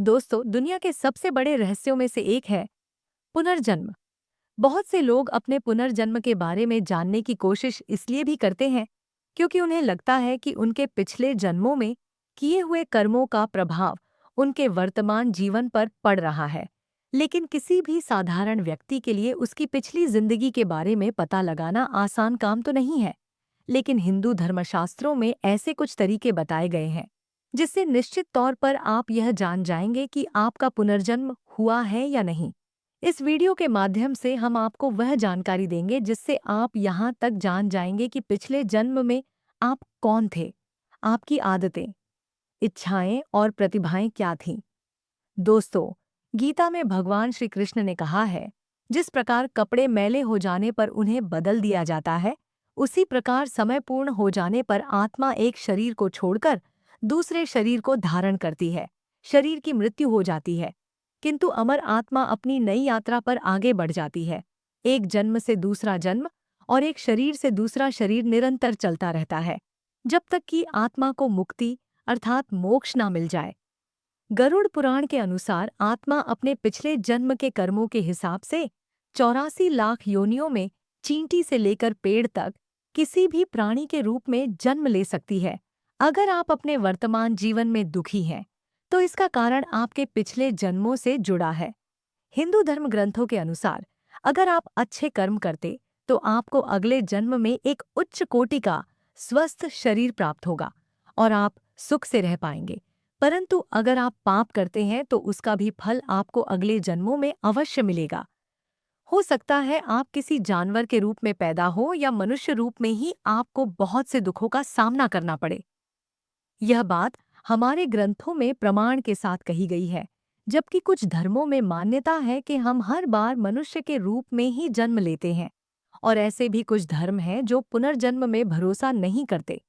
दोस्तों, दुनिया के सबसे बड़े रहस्यों में से एक है पुनर्जन्म। बहुत से लोग अपने पुनर्जन्म के बारे में जानने की कोशिश इसलिए भी करते हैं क्योंकि उन्हें लगता है कि उनके पिछले जन्मों में किए हुए कर्मों का प्रभाव उनके वर्तमान जीवन पर पड़ रहा है। लेकिन किसी भी साधारण व्यक्ति के लिए उसकी पिछली जिंदगी के बारे में पता लगाना आसान काम तो नहीं है। लेकिन हिंदू धर्मशास्त्रों में ऐसे कुछ तरीके बताए गए हैं जिससे निश्चित तौर पर आप यह जान जाएंगे कि आपका पुनर्जन्म हुआ है या नहीं। इस वीडियो के माध्यम से हम आपको वह जानकारी देंगे जिससे आप यहाँ तक जान जाएंगे कि पिछले जन्म में आप कौन थे, आपकी आदतें, इच्छाएं और प्रतिभाएं क्या थीं। दोस्तों, गीता में भगवान श्री कृष्ण ने कहा है, जिस प्रकार कपड़े मैले हो जाने पर उन्हें बदल दिया जाता है, उसी प्रकार समय पूर्ण हो जाने पर आत्मा एक शरीर को छोड़कर दूसरे शरीर को धारण करती है। शरीर की मृत्यु हो जाती है, किंतु अमर आत्मा अपनी नई यात्रा पर आगे बढ़ जाती है। एक जन्म से दूसरा जन्म और एक शरीर से दूसरा शरीर निरंतर चलता रहता है, जब तक कि आत्मा को मुक्ति अर्थात मोक्ष ना मिल जाए। गरुड़ पुराण के अनुसार आत्मा अपने पिछले जन्म के कर्मों के हिसाब से 84 लाख योनियों में चींटी से लेकर पेड़ तक किसी भी प्राणी के रूप में जन्म ले सकती है। अगर आप अपने वर्तमान जीवन में दुखी हैं, तो इसका कारण आपके पिछले जन्मों से जुड़ा है। हिंदू धर्म ग्रंथों के अनुसार अगर आप अच्छे कर्म करते तो आपको अगले जन्म में एक उच्च कोटि का स्वस्थ शरीर प्राप्त होगा और आप सुख से रह पाएंगे। परंतु अगर आप पाप करते हैं तो उसका भी फल आपको अगले जन्मों में अवश्य मिलेगा। हो सकता है आप किसी जानवर के रूप में पैदा हो या मनुष्य रूप में ही आपको बहुत से दुखों का सामना करना पड़े। यह बात हमारे ग्रंथों में प्रमाण के साथ कही गई है, जबकि कुछ धर्मों में मान्यता है कि हम हर बार मनुष्य के रूप में ही जन्म लेते हैं। और ऐसे भी कुछ धर्म हैं जो पुनर्जन्म में भरोसा नहीं करते।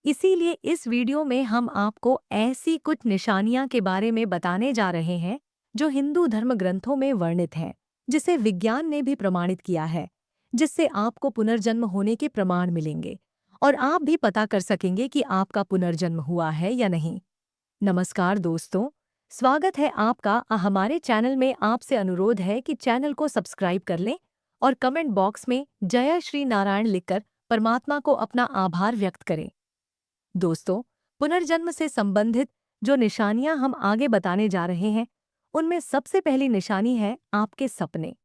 इसीलिए इस वीडियो में हम आपको ऐसी कुछ निशानियां के बारे में बताने जा रहे हैं जो हिंदू धर्म ग्रंथों में वर्णित हैं, जिसे विज्ञान ने भी प्रमाणित किया है, जिससे आपको पुनर्जन्म होने के प्रमाण मिलेंगे और आप भी पता कर सकेंगे कि आपका पुनर्जन्म हुआ है या नहीं। नमस्कार दोस्तों, स्वागत है आपका हमारे चैनल में। आपसे अनुरोध है कि चैनल को सब्सक्राइब कर लें और कमेंट बॉक्स में जय श्री नारायण लिखकर परमात्मा को अपना आभार व्यक्त करें। दोस्तों, पुनर्जन्म से संबंधित जो निशानियां हम आगे बताने जा रहे हैं, उनमें सबसे पहली निशानी है आपके सपने।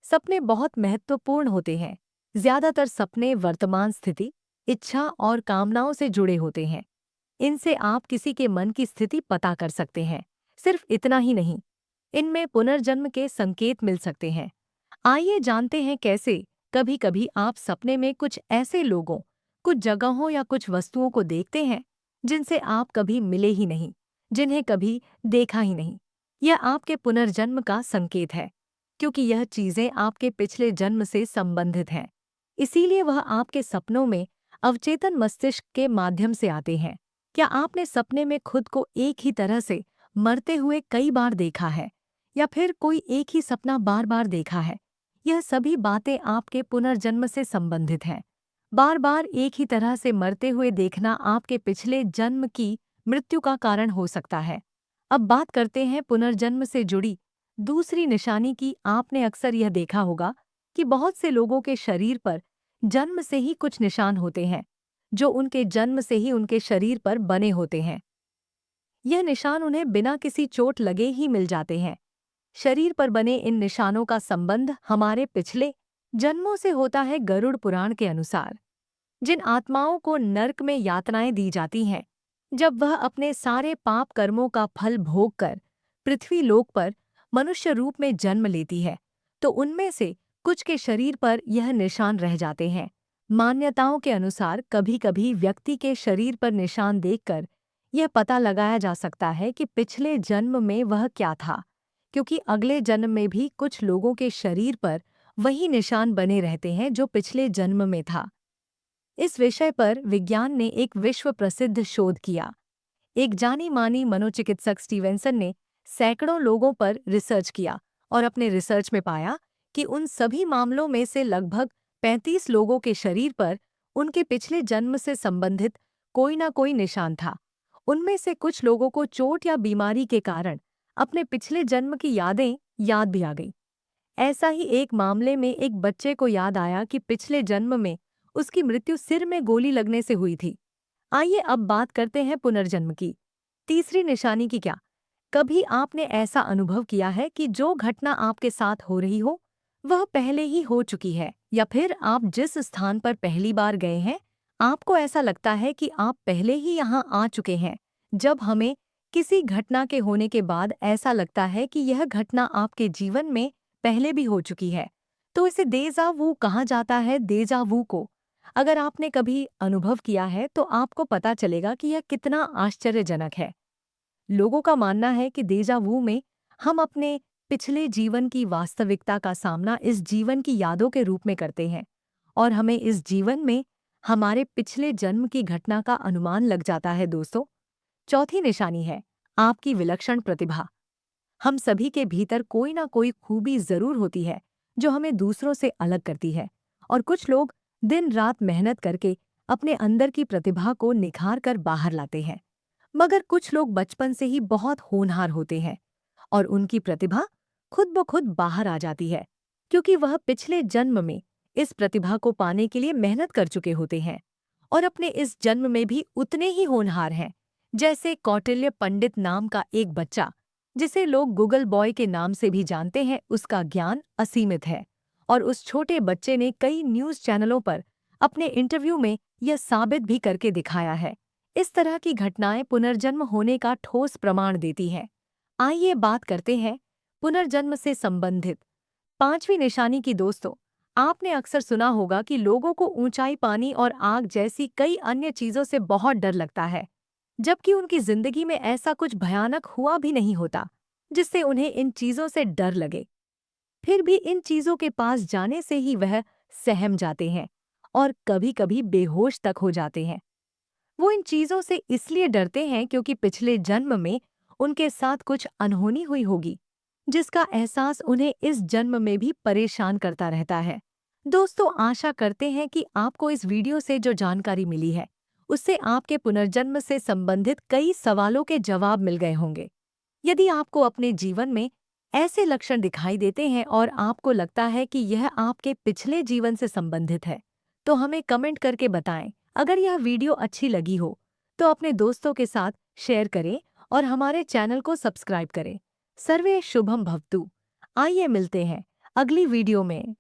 सपने बहुत महत्वपूर्ण होते हैं। ज्यादातर सपने वर्तमान स्थिति, इच्छा और कामनाओं से जुड़े होते हैं। इनसे आप किसी के मन की स्थिति पता कर सकते हैं। सिर्फ इतना ही नहीं, इनमें पुनर्जन्म के संकेत मिल सकते हैं। आइए जानते हैं कैसे। कभी कभी आप सपने में कुछ ऐसे लोगों, कुछ जगहों या कुछ वस्तुओं को देखते हैं जिनसे आप कभी मिले ही नहीं, जिन्हें कभी देखा ही नहीं। यह आपके पुनर्जन्म का संकेत है, क्योंकि यह चीजें आपके पिछले जन्म से संबंधित हैं। इसीलिए वह आपके सपनों में अवचेतन मस्तिष्क के माध्यम से आते हैं। क्या आपने सपने में खुद को एक ही तरह से मरते हुए कई बार देखा है, या फिर कोई एक ही सपना बार बार देखा है? यह सभी बातें आपके पुनर्जन्म से संबंधित हैं। बार बार एक ही तरह से मरते हुए देखना आपके पिछले जन्म की मृत्यु का कारण हो सकता है। अब बात करते हैं पुनर्जन्म से जुड़ी दूसरी निशानी की। आपने अक्सर यह देखा होगा कि बहुत से लोगों के शरीर पर जन्म से ही कुछ निशान होते हैं, जो उनके जन्म से ही उनके शरीर पर बने होते हैं। यह निशान उन्हें बिना किसी चोट लगे ही मिल जाते हैं। शरीर पर बने इन निशानों का संबंध हमारे पिछले जन्मों से होता है। गरुड़ पुराण के अनुसार जिन आत्माओं को नर्क में यातनाएं दी जाती हैं, जब वह अपने सारे पाप कर्मों का फल भोग कर पृथ्वी लोक पर मनुष्य रूप में जन्म लेती है, तो उनमें से कुछ के शरीर पर यह निशान रह जाते हैं। मान्यताओं के अनुसार कभी-कभी व्यक्ति के शरीर पर निशान देखकर यह पता लगाया जा सकता है कि पिछले जन्म में वह क्या था, क्योंकि अगले जन्म में भी कुछ लोगों के शरीर पर वही निशान बने रहते हैं जो पिछले जन्म में था। इस विषय पर विज्ञान ने एक विश्व प्रसिद्ध शोध किया। एक जानी मानी मनोचिकित्सक स्टीवेंसन ने सैकड़ों लोगों पर रिसर्च किया और अपने रिसर्च में पाया कि उन सभी मामलों में से लगभग 35 लोगों के शरीर पर उनके पिछले जन्म से संबंधित कोई ना कोई निशान था। उनमें से कुछ लोगों को चोट या बीमारी के कारण अपने पिछले जन्म की यादें याद भी आ गई। ऐसा ही एक मामले में एक बच्चे को याद आया कि पिछले जन्म में उसकी मृत्यु सिर में गोली लगने से हुई थी। आइए अब बात करते हैं पुनर्जन्म की। तीसरी निशानी की क्या? कभी आपने ऐसा अनुभव किया है कि जो घटना आपके साथ हो रही हो, वह पहले ही हो चुकी है, या फिर आप जिस स्थान पर पहली बार गए हैं, आपको ऐसा लगता है कि आप पहले ही यहाँ आ चुके हैं। जब हमें किसी घटना के होने के बाद ऐसा लगता है कि यह घटना आपके जीवन में पहले भी हो चुकी है, तो इसे देजा वू कहा जाता है। देजा वू को अगर आपने कभी अनुभव किया है तो आपको पता चलेगा कि यह कितना आश्चर्यजनक है। लोगों का मानना है कि देजा वू में हम अपने पिछले जीवन की वास्तविकता का सामना इस जीवन की यादों के रूप में करते हैं, और हमें इस जीवन में हमारे पिछले जन्म की घटना का अनुमान लग जाता है दोस्तों। चौथी निशानी है आपकी विलक्षण प्रतिभा। हम सभी के भीतर कोई ना कोई खूबी जरूर होती है जो हमें दूसरों से अलग करती है, और कुछ लोग दिन रात मेहनत करके अपने अंदर की प्रतिभा को निखार कर बाहर लाते हैं। मगर कुछ लोग बचपन से ही बहुत होनहार होते हैं और उनकी प्रतिभा खुद ब खुद बाहर आ जाती है, क्योंकि वह पिछले जन्म में इस प्रतिभा को पाने के लिए मेहनत कर चुके होते हैं और अपने इस जन्म में भी उतने ही होनहार हैं। जैसे कौटिल्य पंडित नाम का एक बच्चा, जिसे लोग गूगल बॉय के नाम से भी जानते हैं, उसका ज्ञान असीमित है और उस छोटे बच्चे ने कई न्यूज़ चैनलों पर अपने इंटरव्यू में यह साबित भी करके दिखाया है। इस तरह की घटनाएं पुनर्जन्म होने का ठोस प्रमाण देती हैं। आइए बात करते हैं पुनर्जन्म से संबंधित पांचवी निशानी की दोस्तों। आपने अक्सर सुना होगा कि लोगों को ऊंचाई, पानी और आग जैसी कई अन्य चीजों से बहुत डर लगता है, जबकि उनकी जिंदगी में ऐसा कुछ भयानक हुआ भी नहीं होता जिससे उन्हें इन चीजों से डर लगे। फिर भी इन चीजों के पास जाने से ही वह सहम जाते हैं और कभी-कभी बेहोश तक हो जाते हैं। वो इन चीजों से इसलिए डरते हैं क्योंकि पिछले जन्म में उनके साथ कुछ अनहोनी हुई होगी, जिसका एहसास उन्हें इस जन्म में भी परेशान करता रहता है। दोस्तों, आशा करते हैं कि आपको इस वीडियो से जो जानकारी मिली है, उससे आपके पुनर्जन्म से संबंधित कई सवालों के जवाब मिल गए होंगे। यदि आपको अपने जीवन में ऐसे लक्षण दिखाई देते हैं और आपको लगता है कि यह आपके पिछले जीवन से संबंधित है, तो हमें कमेंट करके बताएं। अगर यह वीडियो अच्छी लगी हो तो अपने दोस्तों के साथ शेयर करें और हमारे चैनल को सब्सक्राइब करें। सर्वे शुभम भवतु। आइए मिलते हैं अगली वीडियो में।